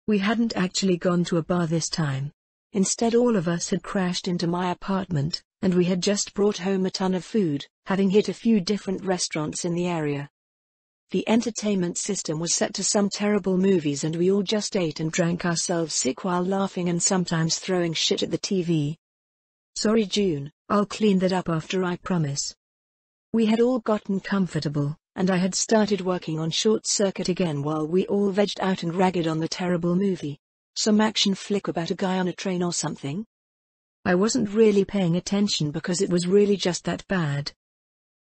We hadn't actually gone to a bar this time. Instead, all of us had crashed into my apartment, and we had just brought home a ton of food, having hit a few different restaurants in the area. The entertainment system was set to some terrible movies, and we all just ate and drank ourselves sick while laughing and sometimes throwing shit at the TV. Sorry June, I'll clean that up after, I promise. We had all gotten comfortable, and I had started working on Short Circuit again while we all vegged out and ragged on the terrible movie. Some action flick about a guy on a train or something? I wasn't really paying attention because it was really just that bad.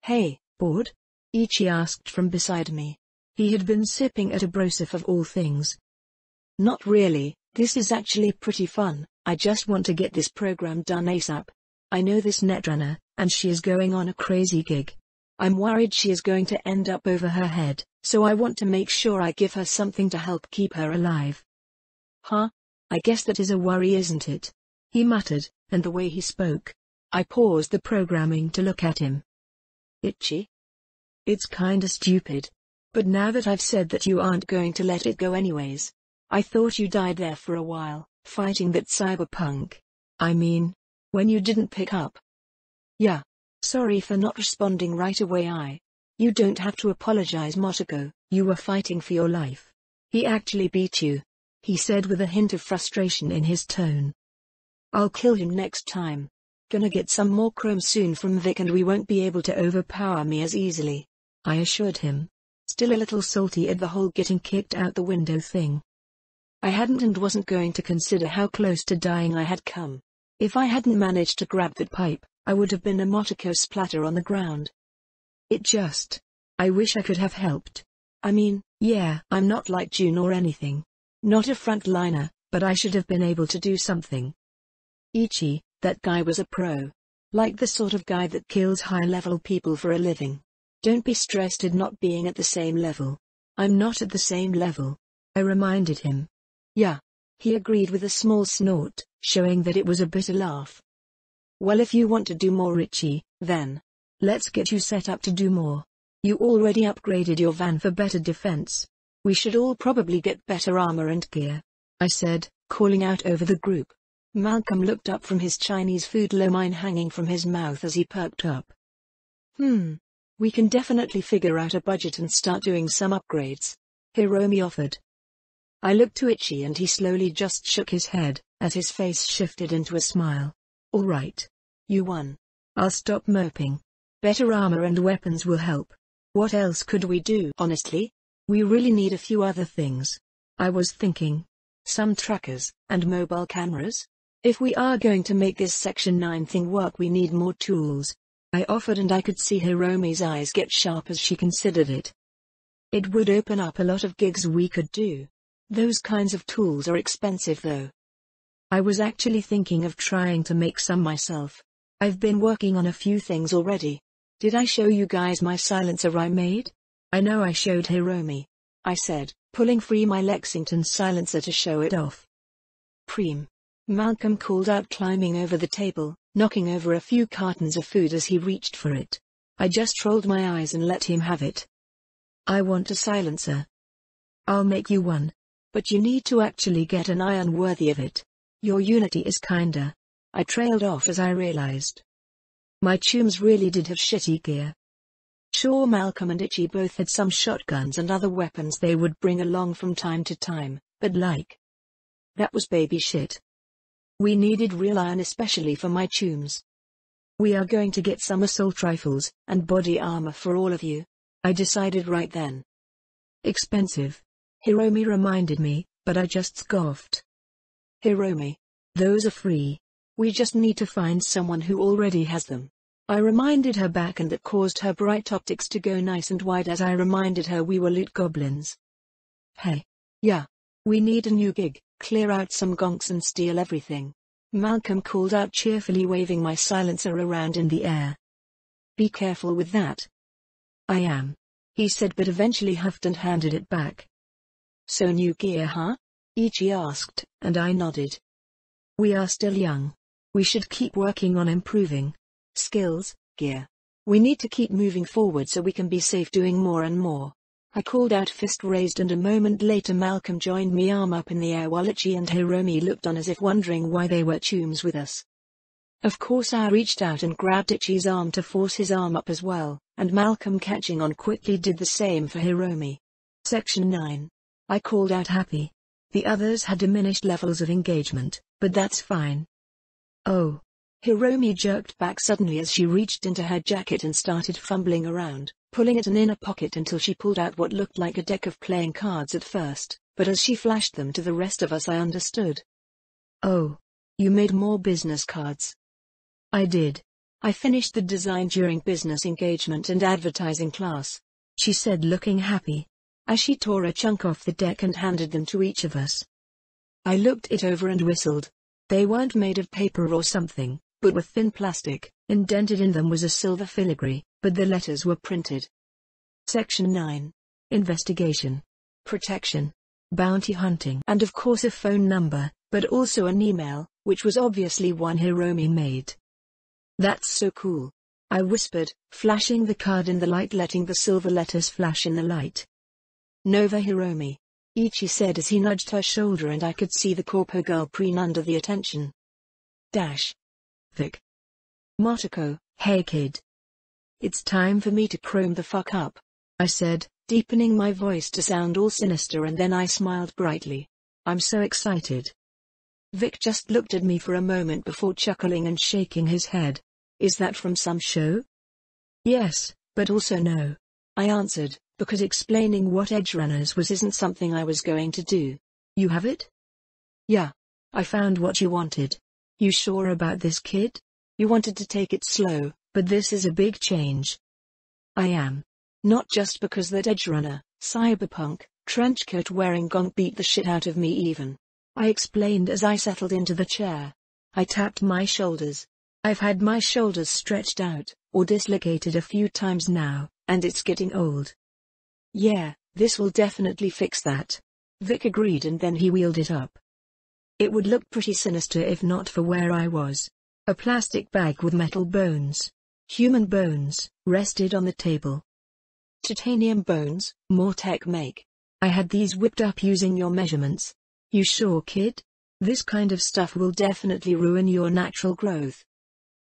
Hey, bored? Ichi asked from beside me. He had been sipping at a brosif of all things. Not really, this is actually pretty fun. I just want to get this program done ASAP. I know this netrunner, and she is going on a crazy gig. I'm worried she is going to end up over her head, so I want to make sure I give her something to help keep her alive. Huh? I guess that is a worry, isn't it? He muttered, and the way he spoke. I paused the programming to look at him. Itchy? It's kinda stupid. But now that I've said that you aren't going to let it go anyways. I thought you died there for a while, fighting that cyberpunk. I mean, when you didn't pick up. Yeah. Sorry for not responding right away. You don't have to apologize, Motoko. You were fighting for your life. He actually beat you, he said with a hint of frustration in his tone. I'll kill him next time. Gonna get some more chrome soon from Vic and we won't be able to overpower me as easily, I assured him, still a little salty at the whole getting kicked out the window thing. I hadn't and wasn't going to consider how close to dying I had come. If I hadn't managed to grab that pipe, I would have been a Motoko splatter on the ground. I wish I could have helped. I mean, yeah, I'm not like June or anything. Not a frontliner, but I should have been able to do something. Ichi, that guy was a pro. Like the sort of guy that kills high-level people for a living. Don't be stressed at not being at the same level. I'm not at the same level, I reminded him. Yeah. He agreed with a small snort, showing that it was a bitter laugh. Well, if you want to do more, Richie, then let's get you set up to do more. You already upgraded your van for better defense. We should all probably get better armor and gear, I said, calling out over the group. Malcolm looked up from his Chinese food lo mein hanging from his mouth as he perked up. We can definitely figure out a budget and start doing some upgrades, Hiromi offered. I looked to Ichi and he slowly just shook his head, as his face shifted into a smile. All right. You won. I'll stop moping. Better armor and weapons will help. What else could we do? Honestly, we really need a few other things. I was thinking. Some trackers, and mobile cameras? If we are going to make this Section 9 thing work, we need more tools, I offered, and I could see Hiromi's eyes get sharp as she considered it. It would open up a lot of gigs we could do. Those kinds of tools are expensive though. I was actually thinking of trying to make some myself. I've been working on a few things already. Did I show you guys my silencer I made? I know I showed Hiromi, I said, pulling free my Lexington silencer to show it off. Preem. Malcolm called out, climbing over the table, knocking over a few cartons of food as he reached for it. I just rolled my eyes and let him have it. I want a silencer. I'll make you one. But you need to actually get an iron worthy of it. Your Unity is kinda. I trailed off as I realized. My chums really did have shitty gear. Sure, Malcolm and Ichi both had some shotguns and other weapons they would bring along from time to time, but that was baby shit. We needed real iron, especially for my chums. We are going to get some assault rifles, and body armor for all of you, I decided right then. Expensive, Hiromi reminded me, but I just scoffed. Hiromi, those are free. We just need to find someone who already has them. I reminded her back, and that caused her bright optics to go nice and wide as I reminded her we were loot goblins. Hey. Yeah. We need a new gig, clear out some gonks and steal everything. Malcolm called out cheerfully, waving my silencer around in the air. Be careful with that. I am, he said, but eventually huffed and handed it back. So new gear, huh? Ichi asked, and I nodded. We are still young. We should keep working on improving skills, gear. We need to keep moving forward so we can be safe doing more and more. I called out, fist raised, and a moment later Malcolm joined me, arm up in the air, while Ichi and Hiromi looked on as if wondering why they were chums with us. Of course I reached out and grabbed Ichi's arm to force his arm up as well, and Malcolm, catching on quickly, did the same for Hiromi. Section 9. I called out, happy. The others had diminished levels of engagement, but that's fine. Oh. Hiromi jerked back suddenly as she reached into her jacket and started fumbling around, pulling at an inner pocket until she pulled out what looked like a deck of playing cards at first, but as she flashed them to the rest of us I understood. Oh. You made more business cards. I did. I finished the design during business engagement and advertising class, she said, looking happy, as she tore a chunk off the deck and handed them to each of us. I looked it over and whistled. They weren't made of paper or something, but were thin plastic. Indented in them was a silver filigree, but the letters were printed. Section 9. Investigation. Protection. Bounty hunting. And of course a phone number, but also an email, which was obviously one Hiromi made. That's so cool, I whispered, flashing the card in the light, letting the silver letters flash in the light. Nova Hiromi, Ichi said as he nudged her shoulder, and I could see the corpo girl preen under the attention. Vic. Motoko, hey kid. It's time for me to chrome the fuck up, I said, deepening my voice to sound all sinister, and then I smiled brightly. I'm so excited. Vic just looked at me for a moment before chuckling and shaking his head. Is that from some show? Yes, but also no, I answered, because explaining what Edgerunners was isn't something I was going to do. You have it? Yeah. I found what you wanted. You sure about this, kid? You wanted to take it slow, but this is a big change. I am. Not just because that Edgerunner, Cyberpunk, trenchcoat wearing gonk beat the shit out of me even. I explained as I settled into the chair. I tapped my shoulders. I've had my shoulders stretched out, or dislocated a few times now, and it's getting old. Yeah, this will definitely fix that. Vic agreed, and then he wheeled it up. It would look pretty sinister if not for where I was. A plastic bag with metal bones, human bones, rested on the table. Titanium bones, more tech make. I had these whipped up using your measurements. You sure, kid? This kind of stuff will definitely ruin your natural growth.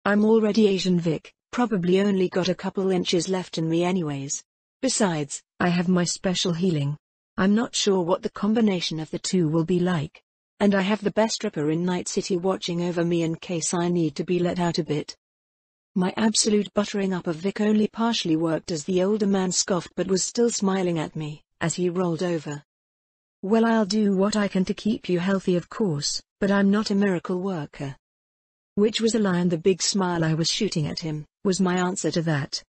I'm already Asian, Vic, probably only got a couple inches left in me anyways. Besides, I have my special healing. I'm not sure what the combination of the two will be like. And I have the best stripper in Night City watching over me in case I need to be let out a bit. My absolute buttering up of Vic only partially worked, as the older man scoffed but was still smiling at me, as he rolled over. Well, I'll do what I can to keep you healthy, of course, but I'm not a miracle worker. Which was a lie, and the big smile I was shooting at him was my answer to that.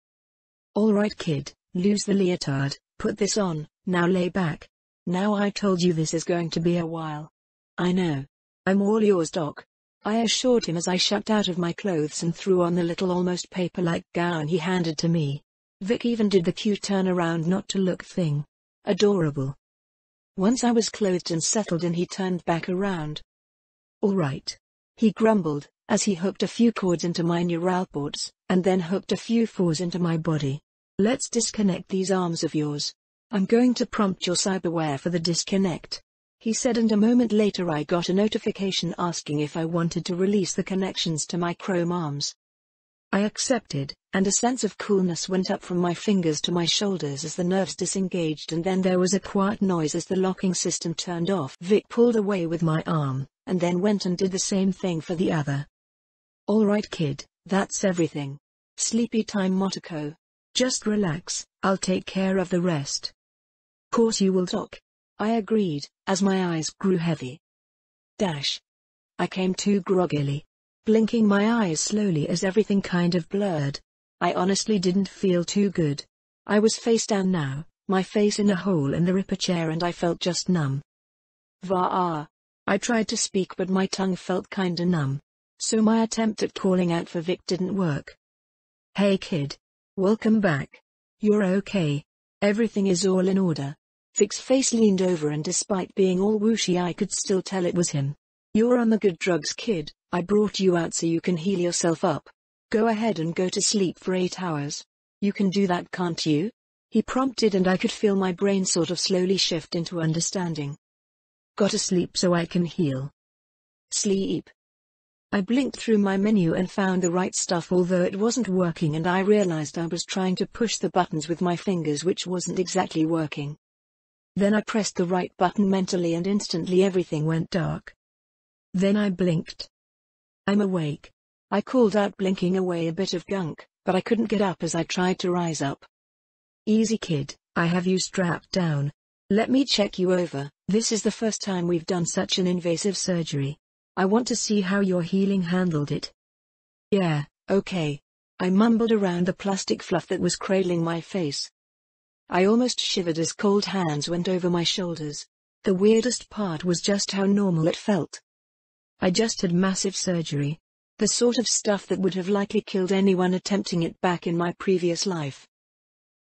Alright, kid, lose the leotard, put this on, now lay back. Now I told you this is going to be a while. I know. I'm all yours, Doc, I assured him as I shucked out of my clothes and threw on the little almost paper-like gown he handed to me. Vic even did the cute turn around not to look thing. Adorable. Once I was clothed and settled in, he turned back around. All right, he grumbled, as he hooked a few cords into my neural ports, and then hooked a few fours into my body. Let's disconnect these arms of yours. I'm going to prompt your cyberware for the disconnect, he said, and a moment later I got a notification asking if I wanted to release the connections to my chrome arms. I accepted, and a sense of coolness went up from my fingers to my shoulders as the nerves disengaged, and then there was a quiet noise as the locking system turned off. Vic pulled away with my arm, and then went and did the same thing for the other. All right, kid, that's everything. Sleepy time, Motoko. Just relax, I'll take care of the rest. Course you will, Doc, I agreed, as my eyes grew heavy. I came to groggily, blinking my eyes slowly as everything kind of blurred. I honestly didn't feel too good. I was face down now, my face in a hole in the Ripper chair, and I felt just numb. Vaa. I tried to speak, but my tongue felt kinda numb. So my attempt at calling out for Vic didn't work. Hey kid. Welcome back. You're okay. Everything is all in order. Vic's face leaned over, and despite being all whooshy I could still tell it was him. You're on the good drugs, kid. I brought you out so you can heal yourself up. Go ahead and go to sleep for 8 hours. You can do that, can't you? he prompted, and I could feel my brain sort of slowly shift into understanding. Gotta sleep so I can heal. Sleep. I blinked through my menu and found the right stuff, although it wasn't working, and I realized I was trying to push the buttons with my fingers, which wasn't exactly working. Then I pressed the right button mentally and instantly everything went dark. Then I blinked. I'm awake. I called out, blinking away a bit of gunk, but I couldn't get up as I tried to rise up. Easy kid, I have you strapped down. Let me check you over. This is the first time we've done such an invasive surgery. I want to see how your healing handled it. Yeah, okay. I mumbled around the plastic fluff that was cradling my face. I almost shivered as cold hands went over my shoulders. The weirdest part was just how normal it felt. I just had massive surgery. The sort of stuff that would have likely killed anyone attempting it back in my previous life.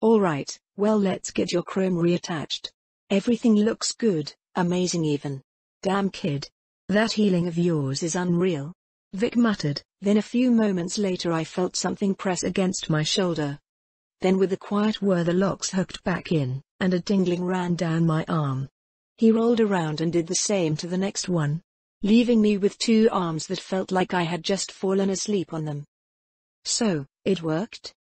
Alright, well, let's get your chrome reattached. Everything looks good, amazing even. Damn kid. That healing of yours is unreal. Vic muttered. Then a few moments later I felt something press against my shoulder. Then with a quiet whir the locks hooked back in, and a tingling ran down my arm. He rolled around and did the same to the next one, leaving me with two arms that felt like I had just fallen asleep on them. So, it worked?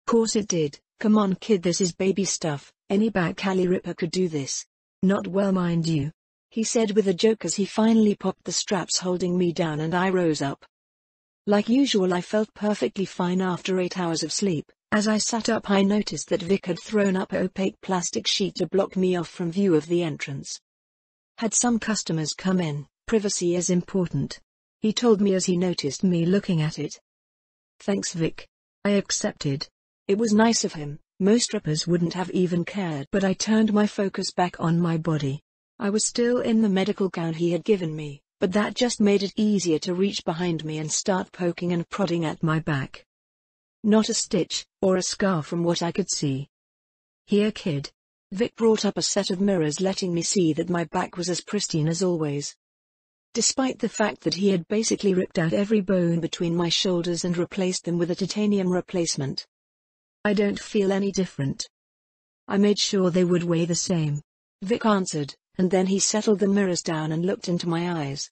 Course it did. Come on kid, this is baby stuff. Any back alley ripper could do this. Not well, mind you, he said with a joke as he finally popped the straps holding me down and I rose up. Like usual, I felt perfectly fine after 8 hours of sleep. As I sat up I noticed that Vic had thrown up an opaque plastic sheet to block me off from view of the entrance. Had some customers come in, privacy is important, he told me as he noticed me looking at it. Thanks Vic. I accepted. It was nice of him. Most rippers wouldn't have even cared, but I turned my focus back on my body. I was still in the medical gown he had given me, but that just made it easier to reach behind me and start poking and prodding at my back. Not a stitch, or a scar from what I could see. Here kid. Vic brought up a set of mirrors letting me see that my back was as pristine as always. Despite the fact that he had basically ripped out every bone between my shoulders and replaced them with a titanium replacement. I don't feel any different. I made sure they would weigh the same. Vic answered, and then he settled the mirrors down and looked into my eyes.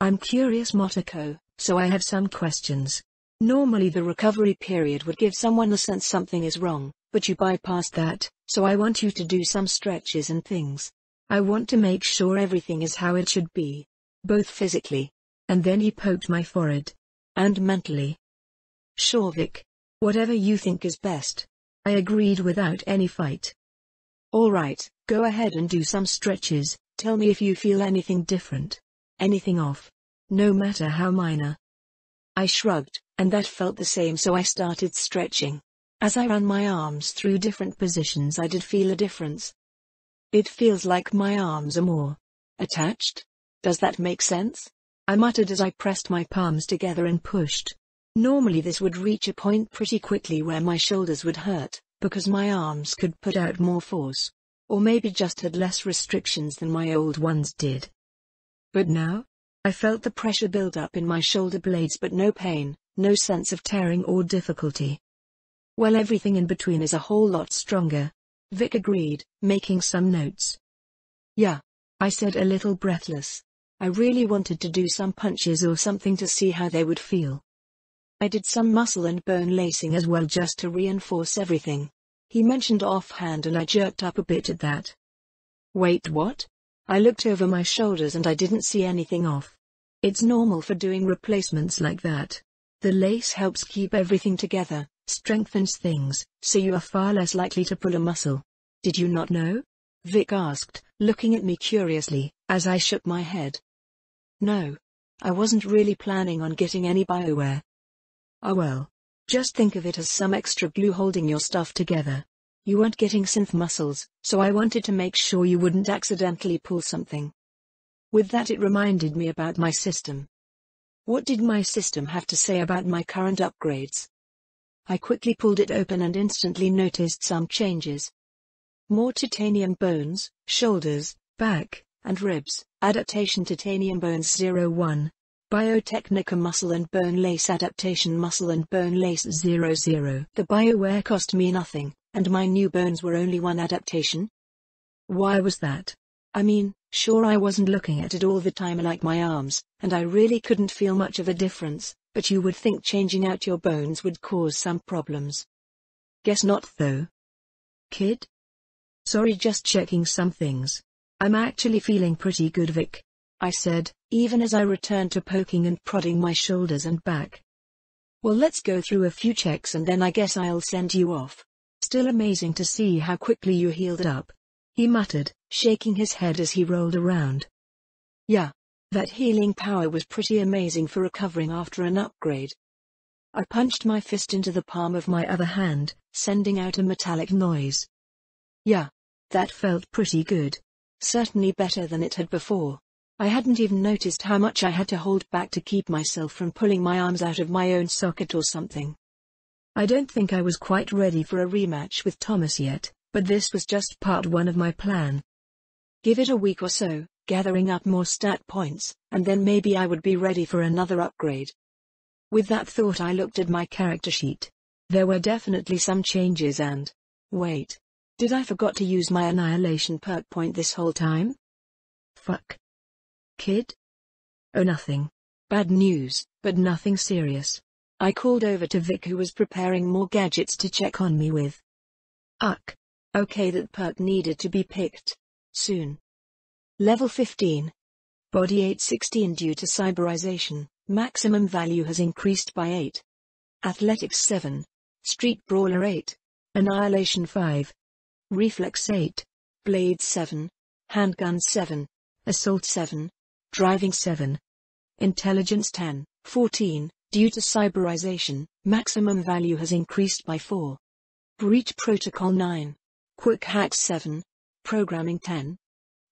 I'm curious Motoko, so I have some questions. Normally the recovery period would give someone the sense something is wrong, but you bypassed that, so I want you to do some stretches and things. I want to make sure everything is how it should be. Both physically. And then he poked my forehead. And mentally. Sure Vic. Whatever you think is best. I agreed without any fight. Alright, go ahead and do some stretches. Tell me if you feel anything different. Anything off. No matter how minor. I shrugged, and that felt the same, so I started stretching. As I ran my arms through different positions I did feel a difference. It feels like my arms are more attached. Does that make sense? I muttered as I pressed my palms together and pushed. Normally this would reach a point pretty quickly where my shoulders would hurt, because my arms could put out more force. Or maybe just had less restrictions than my old ones did. But now? I felt the pressure build up in my shoulder blades but no pain, no sense of tearing or difficulty. Well, everything in between is a whole lot stronger. Vic agreed, making some notes. Yeah. I said a little breathless. I really wanted to do some punches or something to see how they would feel. I did some muscle and bone lacing as well just to reinforce everything. He mentioned offhand and I jerked up a bit at that. Wait, what? I looked over my shoulders and I didn't see anything off. It's normal for doing replacements like that. The lace helps keep everything together, strengthens things, so you are far less likely to pull a muscle. Did you not know? Vic asked, looking at me curiously, as I shook my head. No. I wasn't really planning on getting any bioware. Oh well. Just think of it as some extra glue holding your stuff together. You weren't getting synth muscles, so I wanted to make sure you wouldn't accidentally pull something. With that it reminded me about my system. What did my system have to say about my current upgrades? I quickly pulled it open and instantly noticed some changes. More titanium bones, shoulders, back, and ribs. Adaptation titanium bones 01. Biotechnica muscle and bone lace adaptation muscle and bone lace 00. The bioware cost me nothing, and my new bones were only one adaptation? Why was that? I mean, sure I wasn't looking at it all the time like my arms, and I really couldn't feel much of a difference, but you would think changing out your bones would cause some problems. Guess not though. Kid? Sorry, just checking some things. I'm actually feeling pretty good, Vic, I said, even as I returned to poking and prodding my shoulders and back. Well, let's go through a few checks and then I guess I'll send you off. Still amazing to see how quickly you healed up, he muttered, shaking his head as he rolled around. Yeah, that healing power was pretty amazing for recovering after an upgrade. I punched my fist into the palm of my other hand, sending out a metallic noise. Yeah, that felt pretty good. Certainly better than it had before. I hadn't even noticed how much I had to hold back to keep myself from pulling my arms out of my own socket or something. I don't think I was quite ready for a rematch with Thomas yet, but this was just part one of my plan. Give it a week or so, gathering up more stat points, and then maybe I would be ready for another upgrade. With that thought I looked at my character sheet. There were definitely some changes and... Wait. Did I forgot to use my annihilation perk point this whole time? Fuck. Kid? Oh, nothing. Bad news, but nothing serious. I called over to Vic, who was preparing more gadgets to check on me with. Okay, that perk needed to be picked. Soon. Level 15. Body 816 due to cyberization, maximum value has increased by 8. Athletics 7. Street Brawler 8. Annihilation 5. Reflex 8. Blade 7. Handgun 7. Assault 7. Driving 7. Intelligence 10. 14. Due to cyberization, maximum value has increased by 4. Breach Protocol 9. Quick Hacks 7. Programming 10.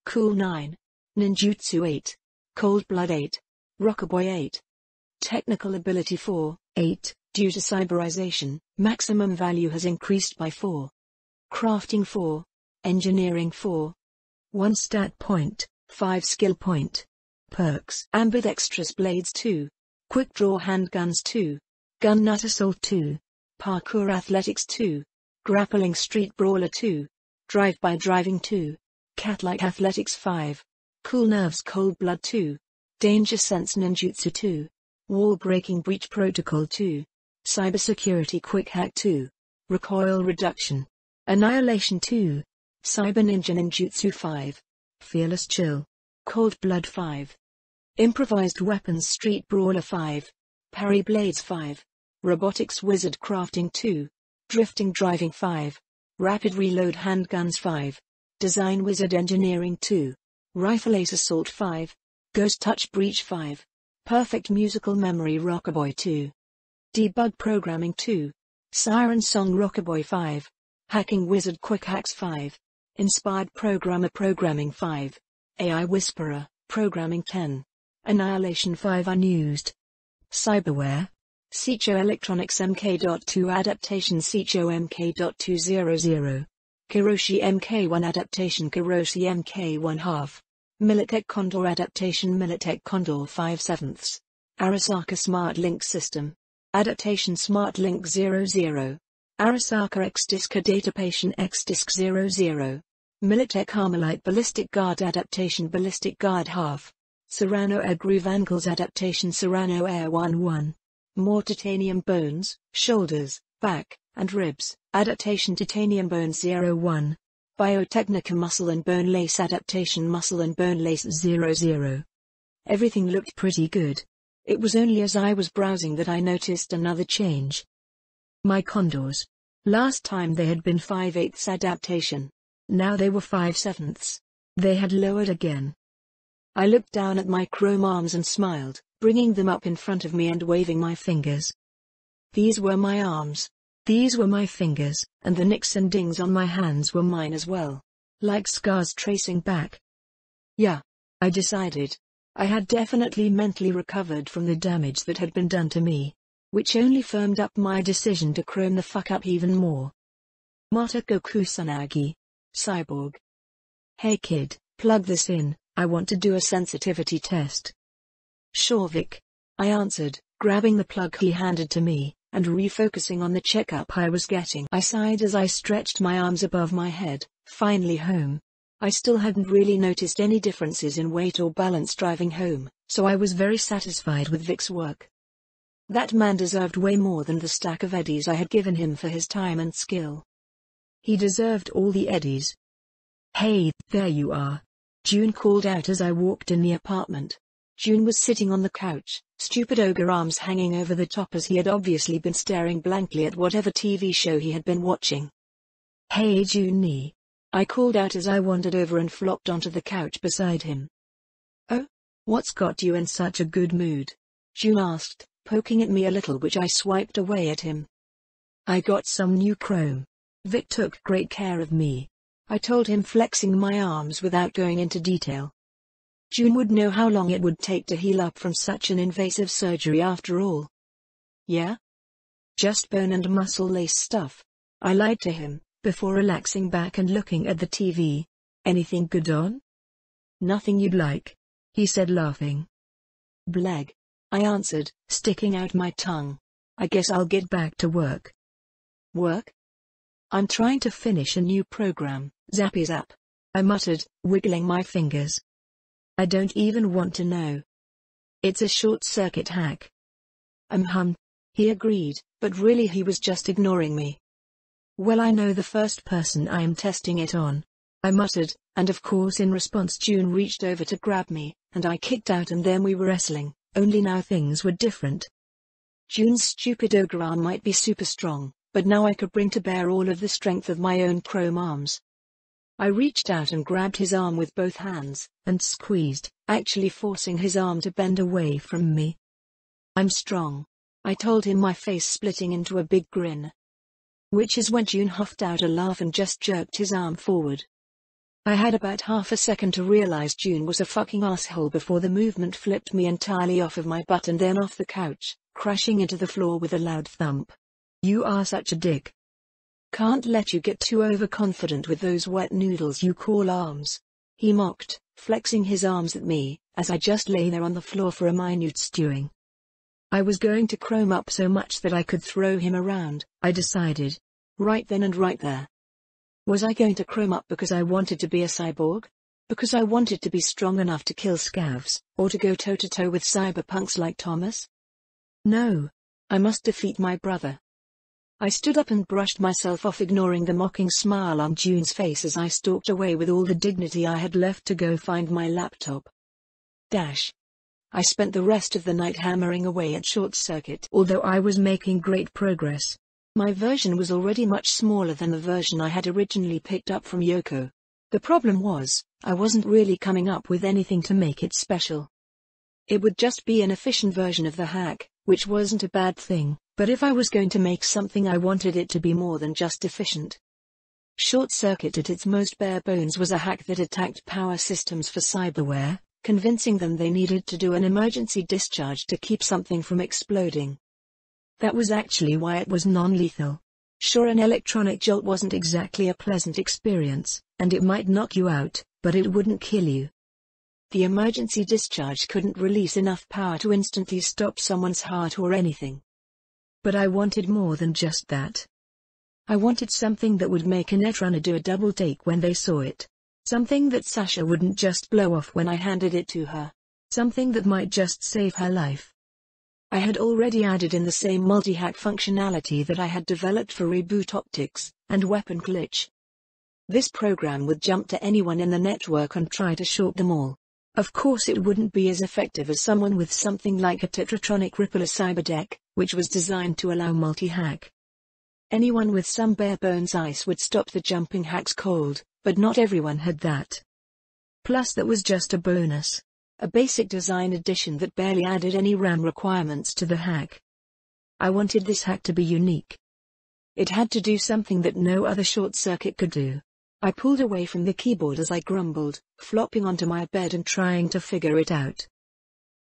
Cool 9. Ninjutsu 8. Cold Blood 8. Rockaboy 8. Technical Ability 4. 8. Due to cyberization, maximum value has increased by 4. Crafting 4. Engineering 4. 1 stat point, 5 skill point. Perks: Ambidextrous Blades 2. Quick Draw Handguns 2. Gun Nut Assault 2. Parkour Athletics 2. Grappling Street Brawler 2. Drive-by Driving 2. Cat-like Athletics 5. Cool Nerves Cold Blood 2. Danger Sense Ninjutsu 2. Wall Breaking Breach Protocol 2. Cybersecurity Quick Hack 2. Recoil Reduction. Annihilation 2. Cyber Ninja Ninjutsu 5. Fearless Chill. Cold Blood 5. Improvised Weapons Street Brawler 5. Parry Blades 5. Robotics Wizard Crafting 2. Drifting Driving 5. Rapid Reload Handguns 5. Design Wizard Engineering 2. Rifle Ace Assault 5. Ghost Touch Breach 5. Perfect Musical Memory Rockaboy 2. Debug Programming 2. Siren Song Rockaboy 5. Hacking Wizard Quick Hacks 5. Inspired Programmer Programming 5. AI Whisperer, Programming 10. Annihilation 5 unused. Cyberware. Seicho Electronics MK.2 Adaptation Seicho MK.200. Kiroshi MK1 Adaptation Kiroshi MK1 half. Militech Condor Adaptation Militech Condor 5/7. Arasaka Smart Link System. Adaptation Smart Link 00. Arasaka X-Disk Adaptation X-Disk 00. Militech Armalite Ballistic Guard Adaptation Ballistic Guard half. Serrano Air Groove Ankles Adaptation Serrano Air 1/1. More titanium bones, shoulders, back, and ribs. Adaptation Titanium Bones 01. Biotechnica Muscle and Bone Lace Adaptation Muscle and Bone Lace 00. Everything looked pretty good. It was only as I was browsing that I noticed another change. My condors. Last time they had been 5/8 adaptation. Now they were 5/7. They had lowered again. I looked down at my chrome arms and smiled, bringing them up in front of me and waving my fingers. These were my arms. These were my fingers, and the nicks and dings on my hands were mine as well. Like scars tracing back. Yeah, I decided. I had definitely mentally recovered from the damage that had been done to me, which only firmed up my decision to chrome the fuck up even more. Matoko Kusanagi. Cyborg. Hey kid, plug this in, I want to do a sensitivity test. Sure Vic. I answered, grabbing the plug he handed to me. and refocusing on the checkup I was getting. I sighed as I stretched my arms above my head. Finally home. I still hadn't really noticed any differences in weight or balance driving home, so I was very satisfied with Vic's work. That man deserved way more than the stack of eddies I had given him for his time and skill. He deserved all the eddies. "Hey, there you are," June called out as I walked in the apartment. June was sitting on the couch, stupid ogre arms hanging over the top as he had obviously been staring blankly at whatever TV show he had been watching. "Hey Junie," I called out as I wandered over and flopped onto the couch beside him. "Oh? What's got you in such a good mood?" June asked, poking at me a little, which I swiped away at him. "I got some new chrome. Vic took great care of me," I told him, flexing my arms without going into detail. June would know how long it would take to heal up from such an invasive surgery after all. "Yeah? Just bone and muscle lace stuff," I lied to him, before relaxing back and looking at the TV. "Anything good on?" "Nothing you'd like," he said, laughing. "Bleg," I answered, sticking out my tongue. "I guess I'll get back to work." "Work?" "I'm trying to finish a new program, Zappy Zap," I muttered, wiggling my fingers. "I don't even want to know." "It's a short-circuit hack." He agreed, but really he was just ignoring me. "Well, I know the first person I am testing it on," I muttered, and of course in response June reached over to grab me, and I kicked out and then we were wrestling, only now things were different. June's stupid ogre arm might be super strong, but now I could bring to bear all of the strength of my own chrome arms. I reached out and grabbed his arm with both hands, and squeezed, actually forcing his arm to bend away from me. "I'm strong," I told him, my face splitting into a big grin. Which is when June huffed out a laugh and just jerked his arm forward. I had about half a second to realize June was a fucking asshole before the movement flipped me entirely off of my butt and then off the couch, crashing into the floor with a loud thump. "You are such a dick. Can't let you get too overconfident with those wet noodles you call arms," he mocked, flexing his arms at me, as I just lay there on the floor for a minute stewing. I was going to chrome up so much that I could throw him around, I decided. Right then and right there. Was I going to chrome up because I wanted to be a cyborg? Because I wanted to be strong enough to kill scavs, or to go toe-to-toe with cyberpunks like Thomas? No. I must defeat my brother. I stood up and brushed myself off, ignoring the mocking smile on June's face as I stalked away with all the dignity I had left to go find my laptop. I spent the rest of the night hammering away at Short Circuit. Although I was making great progress, my version was already much smaller than the version I had originally picked up from Yoko. The problem was, I wasn't really coming up with anything to make it special. It would just be an efficient version of the hack, which wasn't a bad thing, but if I was going to make something, I wanted it to be more than just efficient. Short Circuit at its most bare bones was a hack that attacked power systems for cyberware, convincing them they needed to do an emergency discharge to keep something from exploding. That was actually why it was non-lethal. Sure, an electronic jolt wasn't exactly a pleasant experience, and it might knock you out, but it wouldn't kill you. The emergency discharge couldn't release enough power to instantly stop someone's heart or anything. But I wanted more than just that. I wanted something that would make a netrunner do a double take when they saw it. Something that Sasha wouldn't just blow off when I handed it to her. Something that might just save her life. I had already added in the same multi-hack functionality that I had developed for Reboot Optics and Weapon Glitch. This program would jump to anyone in the network and try to short them all. Of course, it wouldn't be as effective as someone with something like a Tetratronic Rippler cyberdeck, which was designed to allow multi-hack. Anyone with some bare-bones ice would stop the jumping hacks cold, but not everyone had that. Plus, that was just a bonus. A basic design addition that barely added any RAM requirements to the hack. I wanted this hack to be unique. It had to do something that no other short circuit could do. I pulled away from the keyboard as I grumbled, flopping onto my bed and trying to figure it out.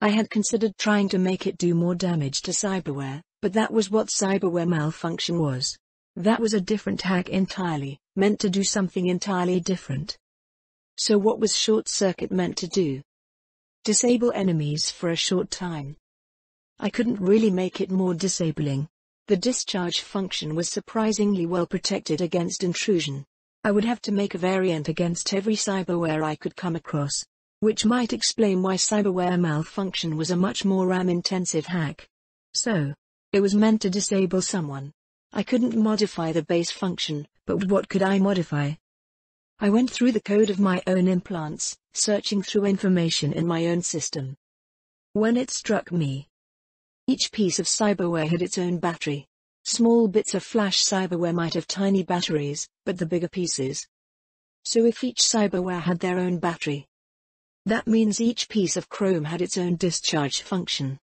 I had considered trying to make it do more damage to cyberware, but that was what cyberware malfunction was. That was a different hack entirely, meant to do something entirely different. So what was Short Circuit meant to do? Disable enemies for a short time. I couldn't really make it more disabling. The discharge function was surprisingly well protected against intrusion. I would have to make a variant against every cyberware I could come across, which might explain why cyberware malfunction was a much more RAM-intensive hack. So, it was meant to disable someone. I couldn't modify the base function, but what could I modify? I went through the code of my own implants, searching through information in my own system. When it struck me, each piece of cyberware had its own battery. Small bits of flash cyberware might have tiny batteries, but the bigger pieces. So if each cyberware had their own battery, that means each piece of chrome had its own discharge function.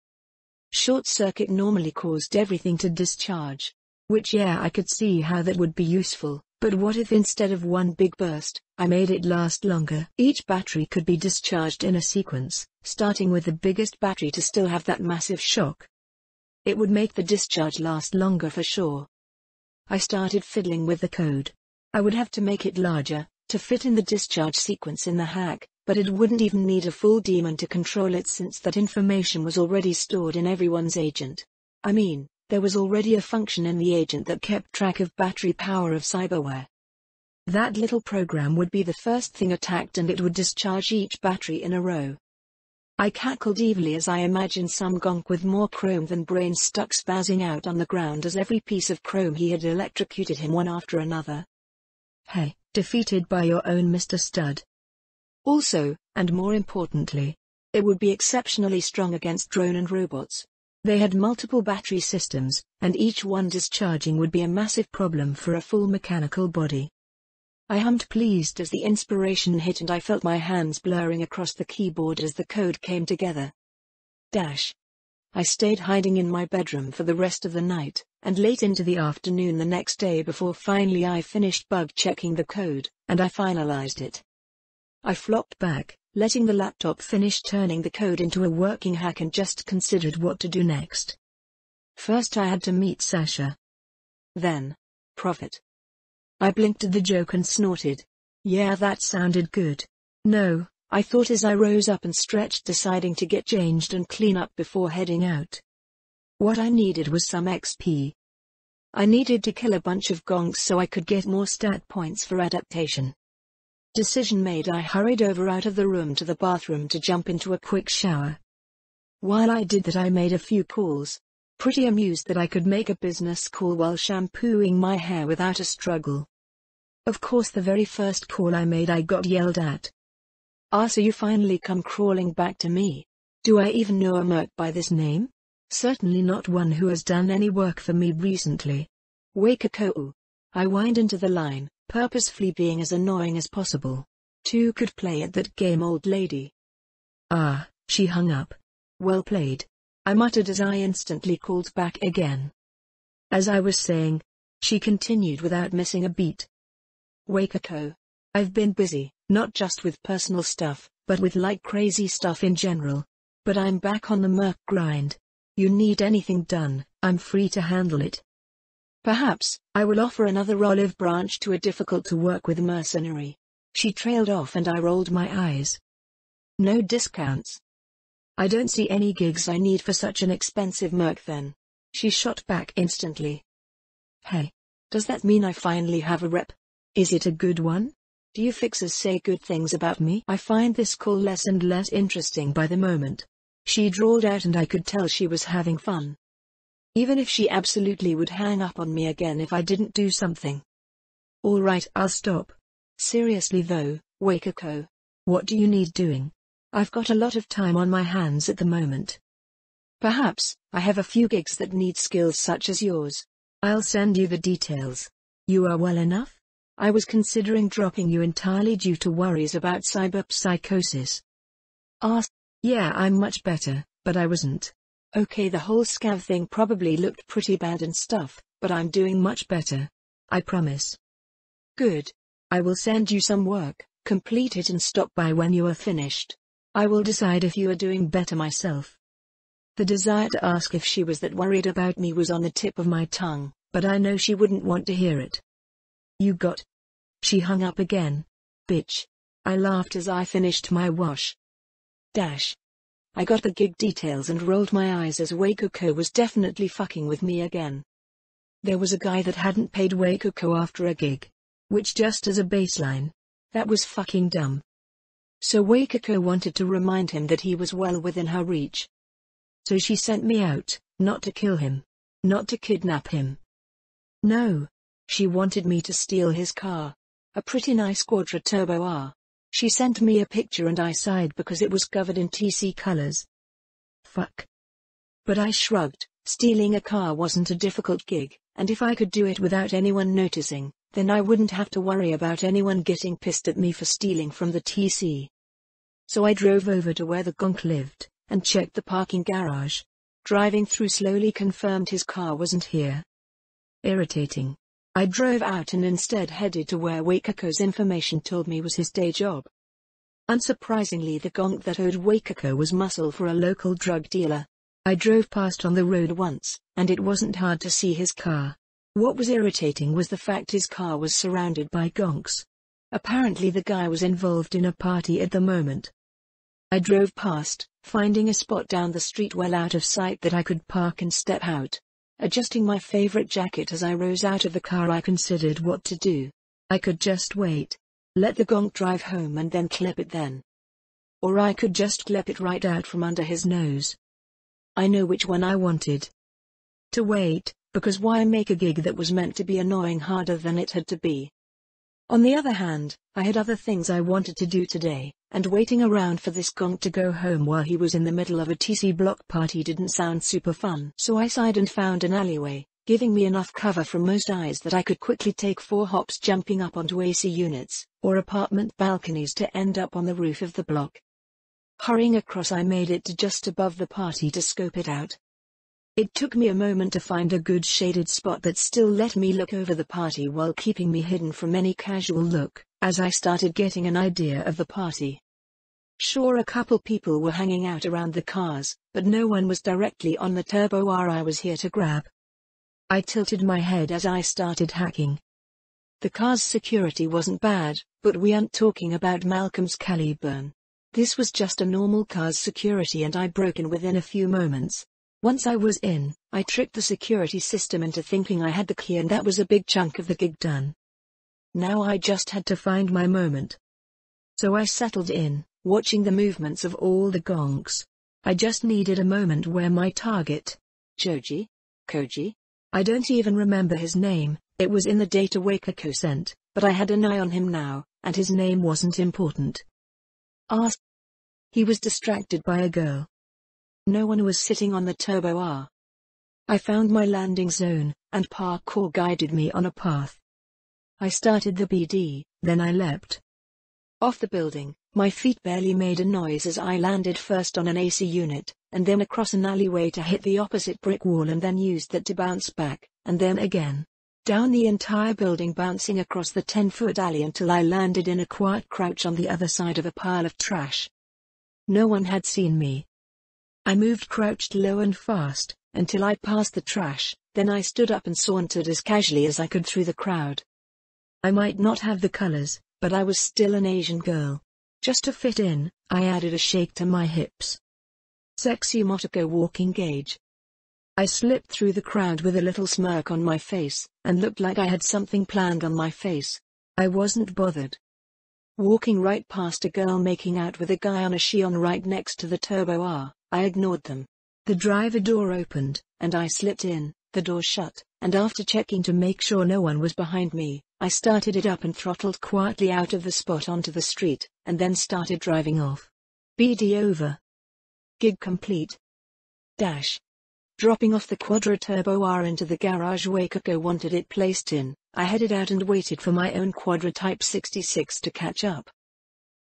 Short circuit normally caused everything to discharge. Which I could see how that would be useful, but what if instead of one big burst, I made it last longer? Each battery could be discharged in a sequence, starting with the biggest battery to still have that massive shock. It would make the discharge last longer for sure. I started fiddling with the code. I would have to make it larger, to fit in the discharge sequence in the hack, but it wouldn't even need a full daemon to control it since that information was already stored in everyone's agent. I mean, there was already a function in the agent that kept track of battery power of cyberware. That little program would be the first thing attacked and it would discharge each battery in a row. I cackled evilly as I imagined some gonk with more chrome than brains stuck spazzing out on the ground as every piece of chrome he had electrocuted him one after another. Hey, defeated by your own Mr. Stud. Also, and more importantly, it would be exceptionally strong against drone and robots. They had multiple battery systems, and each one discharging would be a massive problem for a full mechanical body. I hummed pleased as the inspiration hit and I felt my hands blurring across the keyboard as the code came together. I stayed hiding in my bedroom for the rest of the night, and late into the afternoon the next day before finally I finished bug-checking the code, and I finalized it. I flopped back, letting the laptop finish turning the code into a working hack and just considered what to do next. First I had to meet Sasha. Then, profit. I blinked at the joke and snorted. Yeah, that sounded good. No, I thought as I rose up and stretched, deciding to get changed and clean up before heading out. What I needed was some XP. I needed to kill a bunch of gonks so I could get more stat points for adaptation. Decision made, I hurried over out of the room to the bathroom to jump into a quick shower. While I did that I made a few calls. Pretty amused that I could make a business call while shampooing my hair without a struggle. Of course the very first call I made I got yelled at. So you finally come crawling back to me. Do I even know a merc by this name? Certainly not one who has done any work for me recently. Wakako. I whined into the line, purposefully being as annoying as possible. Two could play at that game, old lady. She hung up. Well played, I muttered as I instantly called back again. As I was saying, she continued without missing a beat. Wakako. I've been busy, not just with personal stuff, but with like crazy stuff in general. But I'm back on the merc grind. You need anything done, I'm free to handle it. Perhaps, I will offer another olive branch to a difficult-to-work-with mercenary. She trailed off and I rolled my eyes. No discounts. I don't see any gigs I need for such an expensive merc then. She shot back instantly. Hey. Does that mean I finally have a rep? Is it a good one? Do you fixers say good things about me? I find this call less and less interesting by the moment. She drawled out and I could tell she was having fun. Even if she absolutely would hang up on me again if I didn't do something. Alright, I'll stop. Seriously though, Wakako. What do you need doing? I've got a lot of time on my hands at the moment. Perhaps, I have a few gigs that need skills such as yours. I'll send you the details. You are well enough? I was considering dropping you entirely due to worries about cyberpsychosis. Yeah, I'm much better, but I wasn't. Okay, the whole scav thing probably looked pretty bad and stuff, but I'm doing much better. I promise. Good. I will send you some work, complete it and stop by when you are finished. I will decide if you are doing better myself. The desire to ask if she was that worried about me was on the tip of my tongue, but I know she wouldn't want to hear it. You got. She hung up again. Bitch. I laughed as I finished my wash. I got the gig details and rolled my eyes as Wakako was definitely fucking with me again. There was a guy that hadn't paid Wakako after a gig. Which, just as a baseline, that was fucking dumb. So Wakako wanted to remind him that he was well within her reach. So she sent me out, not to kill him. Not to kidnap him. No. She wanted me to steal his car. A pretty nice Quadra Turbo R. She sent me a picture and I sighed because it was covered in TC colors. Fuck. But I shrugged. Stealing a car wasn't a difficult gig, and if I could do it without anyone noticing, then I wouldn't have to worry about anyone getting pissed at me for stealing from the TC. So I drove over to where the gonk lived, and checked the parking garage. Driving through slowly confirmed his car wasn't here. Irritating. I drove out and instead headed to where Wakako's information told me was his day job. Unsurprisingly, the gonk that owed Wakako was muscle for a local drug dealer. I drove past on the road once, and it wasn't hard to see his car. What was irritating was the fact his car was surrounded by gonks. Apparently the guy was involved in a party at the moment. I drove past, finding a spot down the street well out of sight that I could park and step out. Adjusting my favorite jacket as I rose out of the car, I considered what to do. I could just wait. Let the gonk drive home and then clip it then. Or I could just clip it right out from under his nose. I know which one I wanted. To wait, because why make a gig that was meant to be annoying harder than it had to be? On the other hand, I had other things I wanted to do today, and waiting around for this gonk to go home while he was in the middle of a TC block party didn't sound super fun. So I sighed and found an alleyway, giving me enough cover from most eyes that I could quickly take 4 hops jumping up onto AC units, or apartment balconies to end up on the roof of the block. Hurrying across, I made it to just above the party to scope it out. It took me a moment to find a good shaded spot that still let me look over the party while keeping me hidden from any casual look, as I started getting an idea of the party. Sure, a couple people were hanging out around the cars, but no one was directly on the Turbo R I was here to grab. I tilted my head as I started hacking. The car's security wasn't bad, but we aren't talking about Malcolm's Caliburn. This was just a normal car's security and I broke in within a few moments. Once I was in, I tricked the security system into thinking I had the key and that was a big chunk of the gig done. Now I just had to find my moment. So I settled in, watching the movements of all the gonks. I just needed a moment where my target, Koji? I don't even remember his name, it was in the data Wakako sent, but I had an eye on him now, and his name wasn't important. He was distracted by a girl. No one was sitting on the Turbo R. I found my landing zone, and parkour guided me on a path. I started the BD, then I leapt off the building. My feet barely made a noise as I landed first on an AC unit, and then across an alleyway to hit the opposite brick wall and then used that to bounce back, and then again. Down the entire building, bouncing across the 10-foot alley until I landed in a quiet crouch on the other side of a pile of trash. No one had seen me. I moved crouched low and fast, until I passed the trash, then I stood up and sauntered as casually as I could through the crowd. I might not have the colors, but I was still an Asian girl. Just to fit in, I added a shake to my hips. Sexy Motoko walking gauge. I slipped through the crowd with a little smirk on my face, and looked like I had something planned on my face. I wasn't bothered. Walking right past a girl making out with a guy on a Shion right next to the Turbo R, I ignored them. The driver door opened, and I slipped in, the door shut, and after checking to make sure no one was behind me, I started it up and throttled quietly out of the spot onto the street, and then started driving off. BD over. Gig complete. Dropping off the Quadra Turbo R into the garage Wakako wanted it placed in, I headed out and waited for my own Quadra Type 66 to catch up.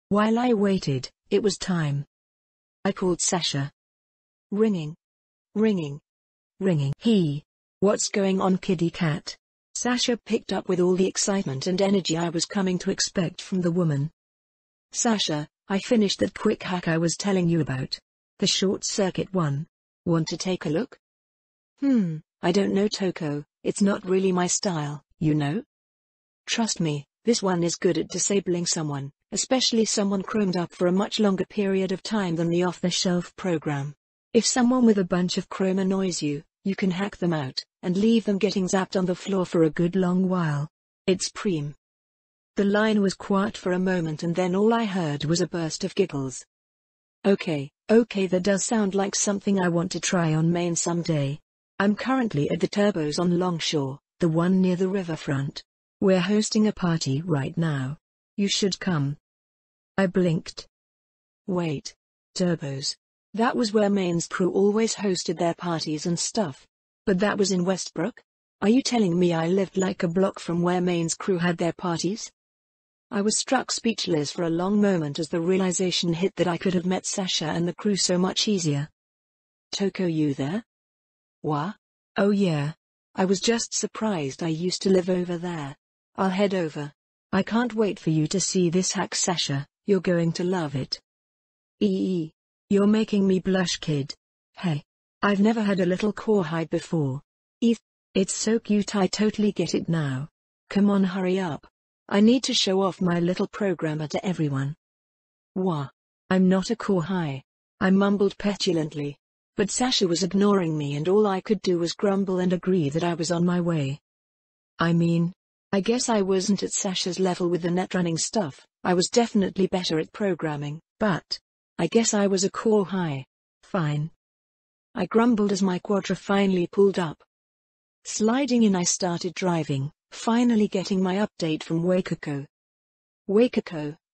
While I waited, it was time. I called Sasha. Ringing. What's going on, kitty cat? Sasha picked up with all the excitement and energy I was coming to expect from the woman. Sasha, I finished that quick hack I was telling you about. The short circuit one. Want to take a look? I don't know, Toko, it's not really my style, you know? Trust me, this one is good at disabling someone, especially someone chromed up for a much longer period of time than the off-the-shelf program. If someone with a bunch of chrome annoys you, you can hack them out, and leave them getting zapped on the floor for a good long while. It's preem. The line was quiet for a moment and then all I heard was a burst of giggles. Okay, that does sound like something I want to try on Maine someday. I'm currently at the Turbos on Longshore, the one near the riverfront. We're hosting a party right now. You should come. I blinked. Wait. Turbos. That was where Maine's crew always hosted their parties and stuff. But that was in Westbrook? Are you telling me I lived like a block from where Maine's crew had their parties? I was struck speechless for a long moment as the realization hit that I could have met Sasha and the crew so much easier. Toko, you there? What? Oh yeah. I was just surprised I used to live over there. I'll head over. I can't wait for you to see this hack, Sasha, you're going to love it. You're making me blush, kid. Hey. I've never had a little cowhide before. It's so cute, I totally get it now. Come on, hurry up. I need to show off my little programmer to everyone. Wah. I'm not a cowhide. I mumbled petulantly. But Sasha was ignoring me and all I could do was grumble and agree that I was on my way. I mean, I guess I wasn't at Sasha's level with the net running stuff. I was definitely better at programming, but I guess I was a cowhide. Fine. I grumbled as my quadra finally pulled up. Sliding in, I started driving, finally getting my update from Waikiko.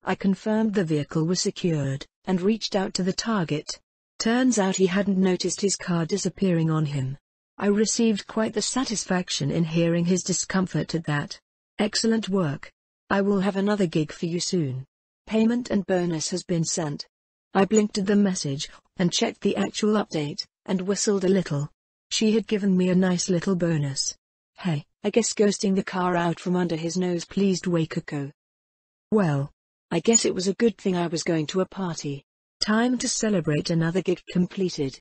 I confirmed the vehicle was secured, and reached out to the target. Turns out he hadn't noticed his car disappearing on him. I received quite the satisfaction in hearing his discomfort at that. Excellent work. I will have another gig for you soon. Payment and bonus has been sent. I blinked at the message, and checked the actual update, and whistled a little. She had given me a nice little bonus. Hey, I guess ghosting the car out from under his nose pleased Waikiko. Well, I guess it was a good thing I was going to a party. Time to celebrate another gig completed.